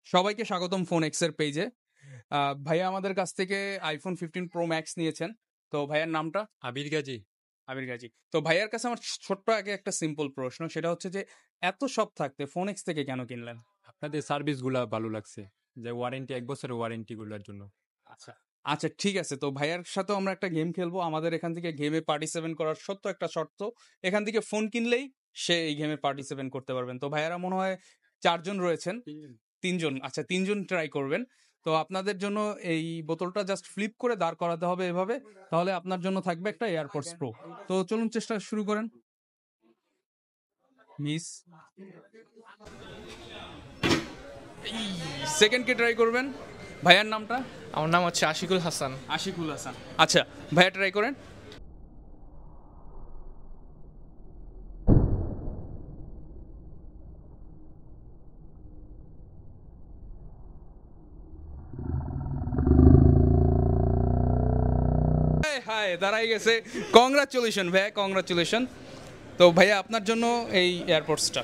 সবাইকে স্বাগতম phone x এর পেজে। ভাইয়া আমাদের কাছ থেকে আইফোন 15 প্রো ম্যাক্স নিয়েছেন। তো ভাইয়ার নামটা? আবির গাজী। আবির গাজী। তো ভাইয়ার কাছে আমার ছোট্ট আগে একটা সিম্পল প্রশ্ন, সেটা হচ্ছে যে এত সব থাকতে ফোন এক্স থেকে কেন কিনলেন? আপনাদের সার্ভিসগুলা ভালো লাগছে, যে ওয়ারেন্টি 1 বছরের ওয়ারেন্টিগুলোর জন্য। আচ্ছা আচ্ছা, ঠিক আছে। তো ভাইয়ার সাথেও আমরা একটা গেম খেলবো। আমাদের এখান থেকে গেমে পার্টিসিপেট করার সত্য একটা শর্ত, এখান থেকে ফোন কিনলেই সে এই গেমে পার্টিসিপেট করতে পারবেন। তো ভাইয়ারা মনে হয় 4 জন রয়েছেন। 3 জন, আচ্ছা 3 জন ট্রাই করবেন। তো আপনাদের জন্য এই বোতলটা জাস্ট ফ্লিপ করে দাঁড় করাতে হবে এভাবে, তাহলে আপনার জন্য থাকবে একটা এয়ারপডস প্রো। তো চলুন চেষ্টা শুরু করেন। মিস, সেকেন্ড কে ট্রাই করবেন। ভাইয়ার নামটা? আমার নাম হচ্ছে আশিকুল হাসান। আশিকুল হাসান। আচ্ছা ভাইয়া ট্রাই করেন। হাই, দাঁড়াই গেছে। কংগ্রাচুলেশন ভাইয়া, কংগ্রাচুলেশন। তো ভাইয়া আপনার জন্য এই এয়ারপোর্টসটা।